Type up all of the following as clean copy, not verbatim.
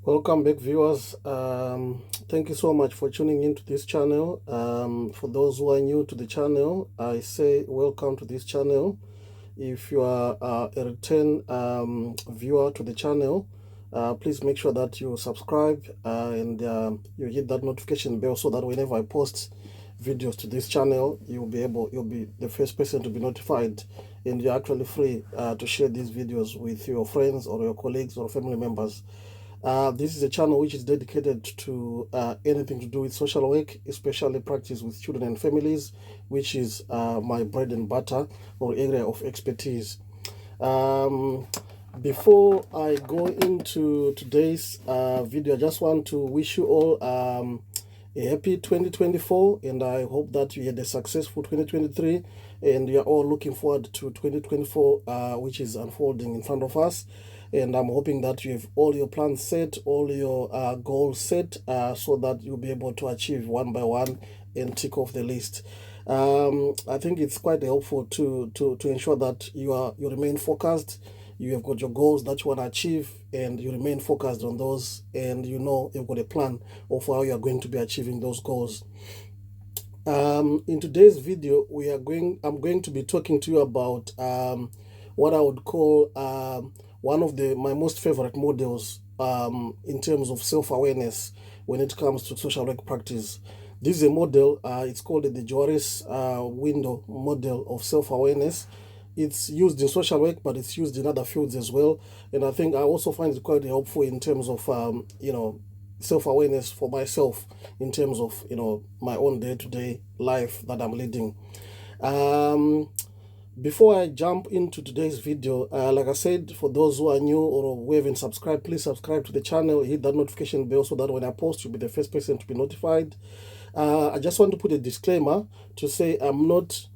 Welcome back, viewers. Thank you so much for tuning into this channel. For those who are new to the channel, I say welcome to this channel. If you are a return viewer to the channel, please make sure that you subscribe and you hit that notification bell so that whenever I post videos to this channel, you'll be the first person to be notified, and you're actually free to share these videos with your friends or your colleagues or family members. This is a channel which is dedicated to anything to do with social work, especially practice with children and families, which is my bread and butter or area of expertise. Before I go into today's video, I just want to wish you all a happy 2024, and I hope that you had a successful 2023 and we are all looking forward to 2024, which is unfolding in front of us. And I'm hoping that you have all your plans set, all your goals set, so that you'll be able to achieve one by one and tick off the list. I think it's quite helpful to ensure that you remain focused. You have got your goals that you want to achieve, and you remain focused on those, and you know you've got a plan of how you are going to be achieving those goals. In today's video, I'm going to be talking to you about what I would call one of my most favorite models in terms of self-awareness when it comes to social work practice. This is a model, it's called the Johari's window model of self-awareness. It's used in social work, but it's used in other fields as well. And I think I also find it quite helpful in terms of, self-awareness for myself, in terms of, my own day-to-day life that I'm leading. Before I jump into today's video, like I said, for those who are new or who haven't subscribed, please subscribe to the channel, hit that notification bell so that when I post, you'll be the first person to be notified. I just want to put a disclaimer to say I'm not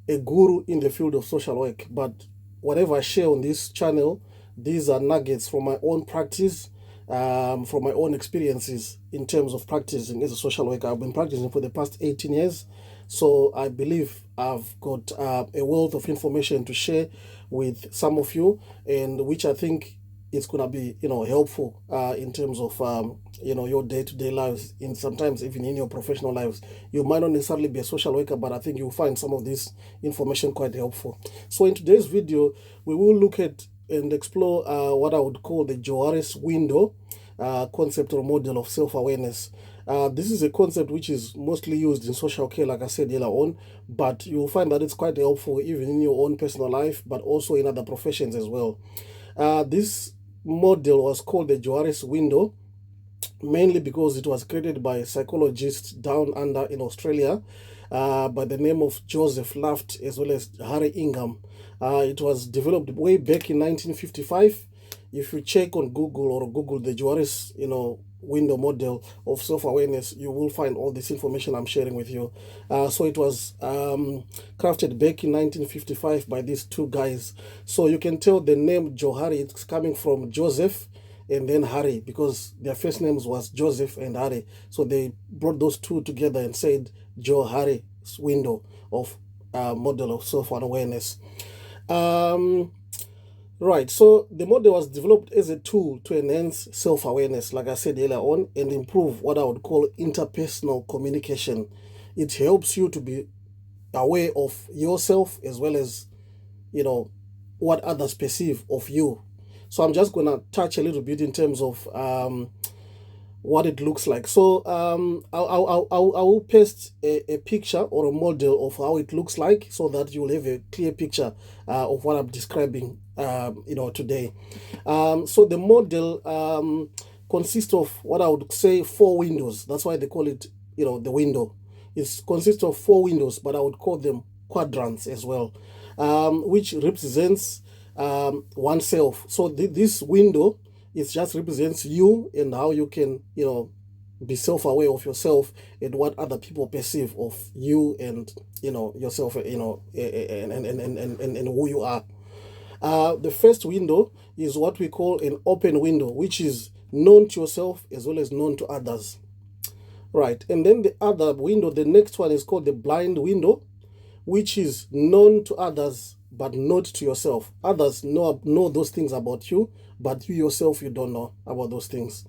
a guru in the field of social work, but whatever I share on this channel, these are nuggets from my own practice, from my own experiences in terms of practicing as a social worker. I've been practicing for the past 18 years. So I believe I've got a wealth of information to share with some of you, and which I think is going to be, helpful in terms of, your day-to-day lives, in sometimes even in your professional lives. You might not necessarily be a social worker, but I think you'll find some of this information quite helpful. So in today's video, we will look at and explore what I would call the Johari's window concept or model of self-awareness. This is a concept which is mostly used in social care, like I said earlier on, but you'll find that it's quite helpful even in your own personal life, but also in other professions as well. This model was called the Johari's window, mainly because it was created by psychologists down under in Australia by the name of Joseph Luft as well as Harry Ingham. It was developed way back in 1955. If you check on Google or Google the Johari's, window model of self-awareness, you will find all this information I'm sharing with you. So it was crafted back in 1955 by these two guys. So you can tell the name Johari, it's coming from Joseph and then Harry, because their first names was Joseph and Harry. So they brought those two together and said Johari's window of model of self-awareness. Right, so the model was developed as a tool to enhance self-awareness, like I said earlier on, and improve what I would call interpersonal communication. It helps you to be aware of yourself as well as, what others perceive of you. So I'm just going to touch a little bit in terms of what it looks like. So I will paste a picture or a model of how it looks like so that you will have a clear picture of what I'm describing today. So the model consists of what I would say 4 windows. That's why they call it, the window. It consists of 4 windows, but I would call them quadrants as well, which represents oneself. So this window, it just represents you and how you can, be self-aware of yourself and what other people perceive of you and, yourself, and who you are. The first window is what we call an open window, which is known to yourself as well as known to others. Right, and then the other window, the next one is called the blind window, which is known to others but not to yourself. Others know those things about you, but you yourself, you don't know about those things.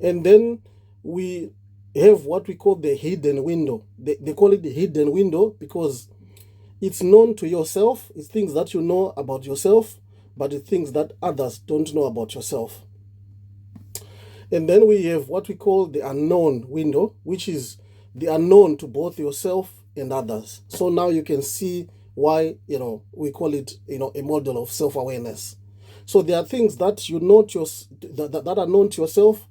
And then we have what we call the hidden window. They call it the hidden window because it's known to yourself. It's things that you know about yourself, but it's things that others don't know about yourself. And then we have what we call the unknown window, which is the unknown to both yourself and others. So now you can see why, we call it, a model of self-awareness. So there are things that you know that are known to yourself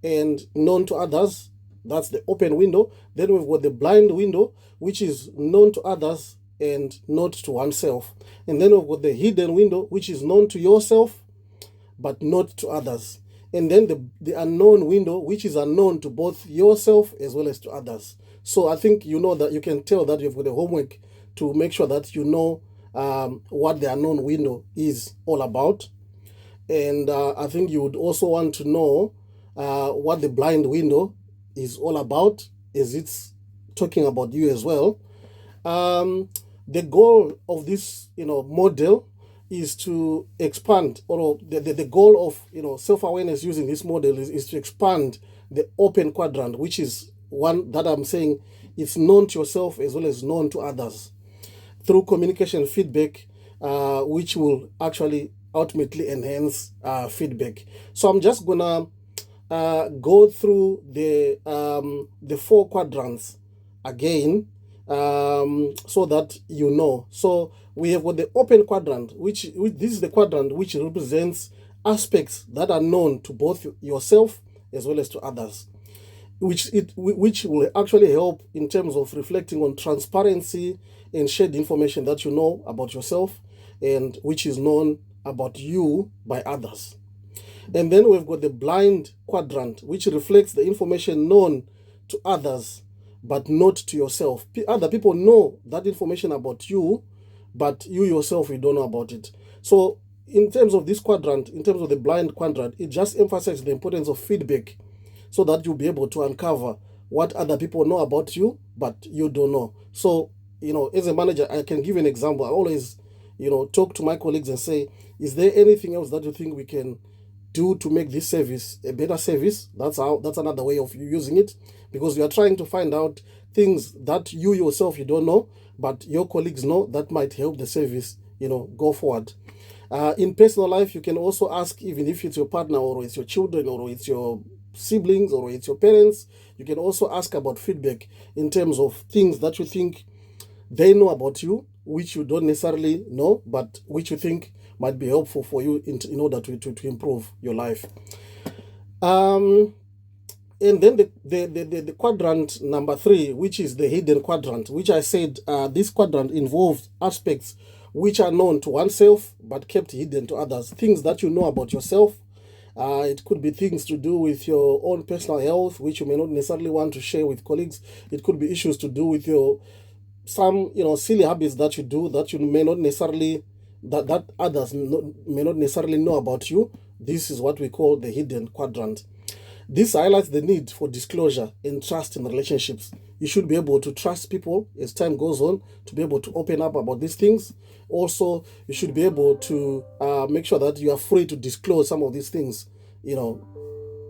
and known to others. That's the open window. Then we've got the blind window, which is known to others and not to oneself. And then we've got the hidden window, which is known to yourself but not to others. And then the unknown window, which is unknown to both yourself as well as to others. So I think that you can tell that you've got a homework to make sure that you know what the unknown window is all about. And I think you would also want to know what the blind window is all about, as it's talking about you as well. The goal of this model is to expand, or the goal of self-awareness using this model is to expand the open quadrant, which is one that I'm saying it's known to yourself as well as known to others, through communication feedback, which will actually ultimately enhance feedback. So I'm just gonna go through the 4 quadrants again, so that you know. So we have got the open quadrant, which this is the quadrant which represents aspects that are known to both yourself as well as to others, which will actually help in terms of reflecting on transparency and shared information that you know about yourself and which is known about you by others. And then we've got the blind quadrant, which reflects the information known to others but not to yourself. Other people know that information about you, but you yourself, you don't know about it. So in terms of this quadrant, in terms of the blind quadrant, it just emphasizes the importance of feedback so that you'll be able to uncover what other people know about you, but you don't know. So, as a manager, I can give an example. I always, talk to my colleagues and say, is there anything else that you think we can do to make this service a better service? That's another way of using it, because you are trying to find out things that you yourself, you don't know, but your colleagues know, that might help the service, go forward. In personal life, you can also ask, even if it's your partner or it's your children or it's your siblings or it's your parents, you can also ask about feedback in terms of things that you think they know about you, which you don't necessarily know, but which you think might be helpful for you in order to improve your life. And then the quadrant number 3, which is the hidden quadrant, which I said this quadrant involves aspects which are known to oneself but kept hidden to others. Things that you know about yourself. It could be things to do with your own personal health, which you may not necessarily want to share with colleagues. It could be issues to do with some silly habits that you do that you may not necessarily that others may not necessarily know about you. This is what we call the hidden quadrant. This highlights the need for disclosure and trust in relationships. You should be able to trust people as time goes on, to be able to open up about these things. Also, you should be able to make sure that you are free to disclose some of these things,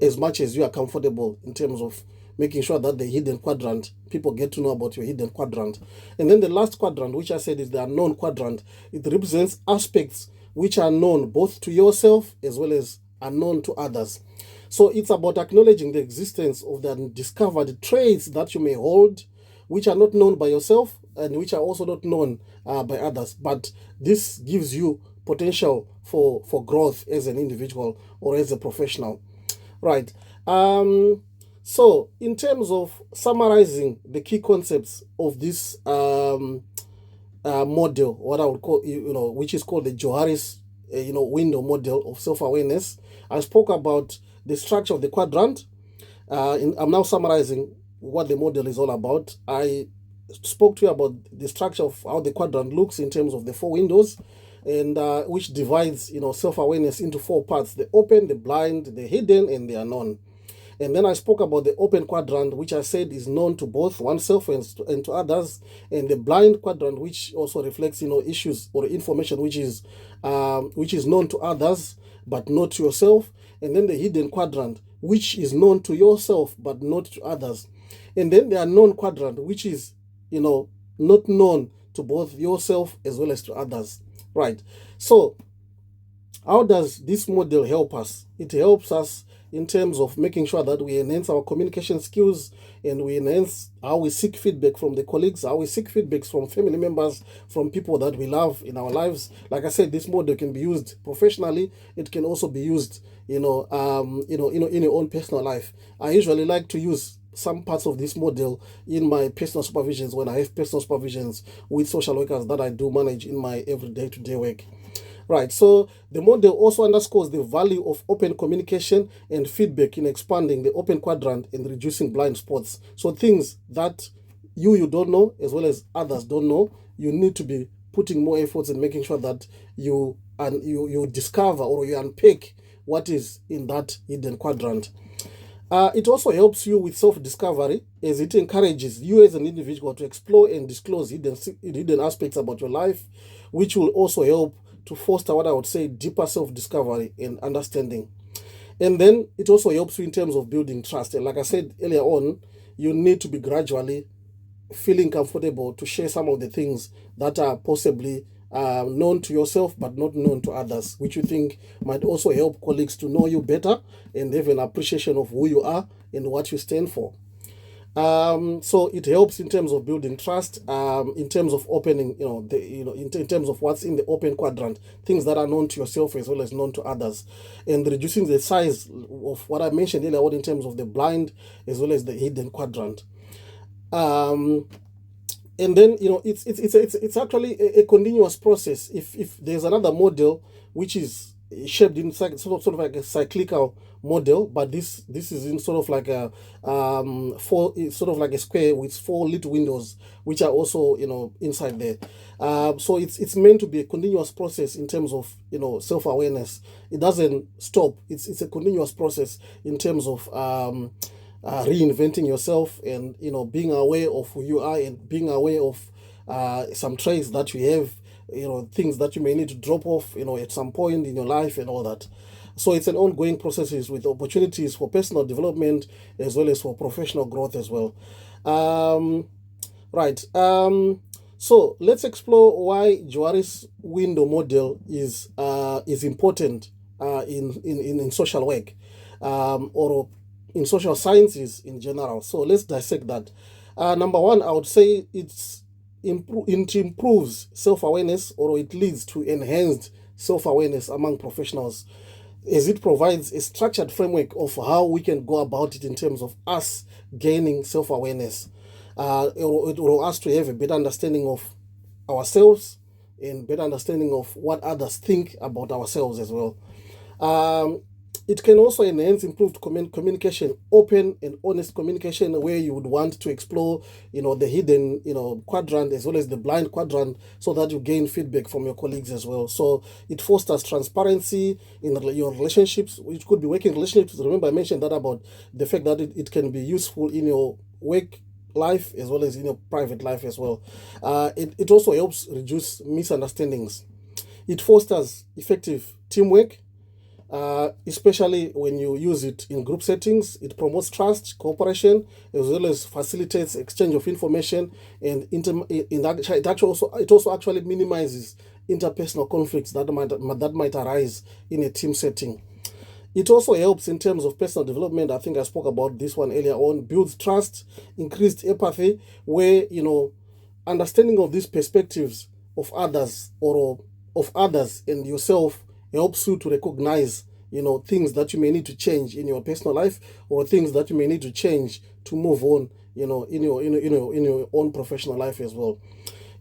as much as you are comfortable, in terms of making sure that the hidden quadrant, people get to know about your hidden quadrant. And then the last quadrant, which I said is the unknown quadrant, it represents aspects which are known both to yourself as well as unknown to others. So it's about acknowledging the existence of the undiscovered traits that you may hold, which are not known by yourself and which are also not known by others. But this gives you potential for growth as an individual or as a professional. Right. So in terms of summarizing the key concepts of this model, what I would call, which is called the Johari's, window model of self-awareness, I spoke about the structure of the quadrant. I'm now summarizing what the model is all about. I spoke to you about the structure of how the quadrant looks in terms of the 4 windows, and which divides self-awareness into 4 parts: the open, the blind, the hidden, and the unknown. And then I spoke about the open quadrant, which I said is known to both oneself and to others, and the blind quadrant, which also reflects, issues or information which is known to others but not to yourself. And then the hidden quadrant, which is known to yourself but not to others. And then the unknown quadrant, which is, not known to both yourself as well as to others. Right. So how does this model help us? It helps us in terms of making sure that we enhance our communication skills, and we enhance how we seek feedback from the colleagues, how we seek feedbacks from family members, from people that we love in our lives. Like I said, this model can be used professionally. It can also be used, in your own personal life. I usually like to use some parts of this model in my personal supervisions, when I have personal supervisions with social workers that I do manage in my everyday to day work. Right, so the model also underscores the value of open communication and feedback in expanding the open quadrant and reducing blind spots. So things that you don't know as well as others don't know, you need to be putting more efforts in making sure that you discover or you unpick what is in that hidden quadrant. It also helps you with self-discovery, as it encourages you as an individual to explore and disclose hidden aspects about your life, which will also help to foster what I would say deeper self-discovery and understanding. And then it also helps you in terms of building trust. And like I said earlier on, you need to be gradually feeling comfortable to share some of the things that are possibly known to yourself but not known to others, which you think might also help colleagues to know you better and have an appreciation of who you are and what you stand for. So it helps in terms of building trust, in terms of opening, in terms of what's in the open quadrant, things that are known to yourself as well as known to others, and reducing the size of what I mentioned earlier on in terms of the blind as well as the hidden quadrant. And then it's actually a continuous process. If there's another model which is shaped in sort of like a cyclical model, but this is in sort of like a sort of like a square with 4 little windows which are also inside there. So it's meant to be a continuous process in terms of self-awareness. It doesn't stop. It's a continuous process in terms of reinventing yourself and being aware of who you are and being aware of some traits that you have, things that you may need to drop off at some point in your life and all that. So it's an ongoing process with opportunities for personal development as well as for professional growth as well. Right. So let's explore why Johari's window model is important in social work, or in social sciences in general. So let's dissect that. Number one, I would say it improves self-awareness, or it leads to enhanced self-awareness among professionals, as it provides a structured framework of how we can go about it in terms of us gaining self-awareness. It will us to have a better understanding of ourselves and better understanding of what others think about ourselves as well. It can also enhance improved communication, open and honest communication, where you would want to explore, the hidden, quadrant as well as the blind quadrant, so that you gain feedback from your colleagues as well. So it fosters transparency in your relationships, which could be working relationships. Remember, I mentioned that about the fact that it can be useful in your work life as well as in your private life as well. It also helps reduce misunderstandings. It fosters effective teamwork, especially when you use it in group settings. It promotes trust, cooperation, as well as facilitates exchange of information, and it also actually minimizes interpersonal conflicts that might arise in a team setting. It also helps in terms of personal development. I think I spoke about this one earlier on. Builds trust, increased empathy, where understanding of these perspectives of others and yourself helps you to recognize things that you may need to change in your personal life, or things that you may need to change to move on in your own professional life as well.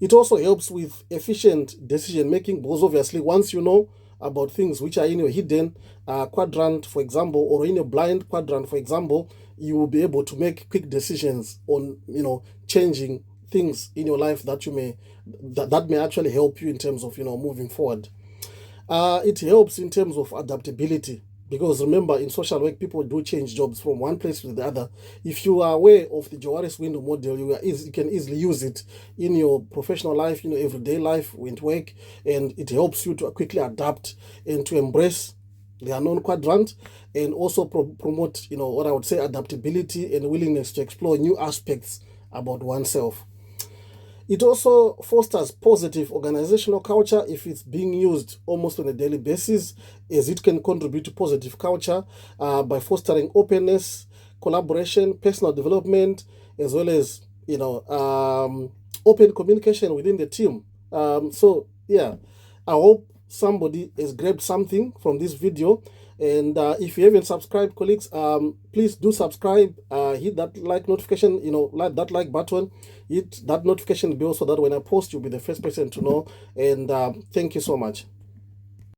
It also helps with efficient decision making, because obviously once you know about things which are in your hidden quadrant, for example, or in your blind quadrant, for example, you will be able to make quick decisions on changing things in your life that may actually help you in terms of moving forward. It helps in terms of adaptability. Because remember, in social work, people do change jobs from one place to the other. If you are aware of the Johari's window model, you can easily use it in your professional life, everyday life, with work, and it helps you to quickly adapt and to embrace the unknown quadrant, and also promote, what I would say, adaptability and willingness to explore new aspects about oneself. It also fosters positive organizational culture if it's being used almost on a daily basis, as it can contribute to positive culture by fostering openness, collaboration, personal development, as well as open communication within the team. So yeah, I hope somebody has grabbed something from this video. And if you haven't subscribed, colleagues, please do subscribe. Hit that like notification, like that like button. Hit that notification bell so that when I post, you'll be the first person to know. And thank you so much.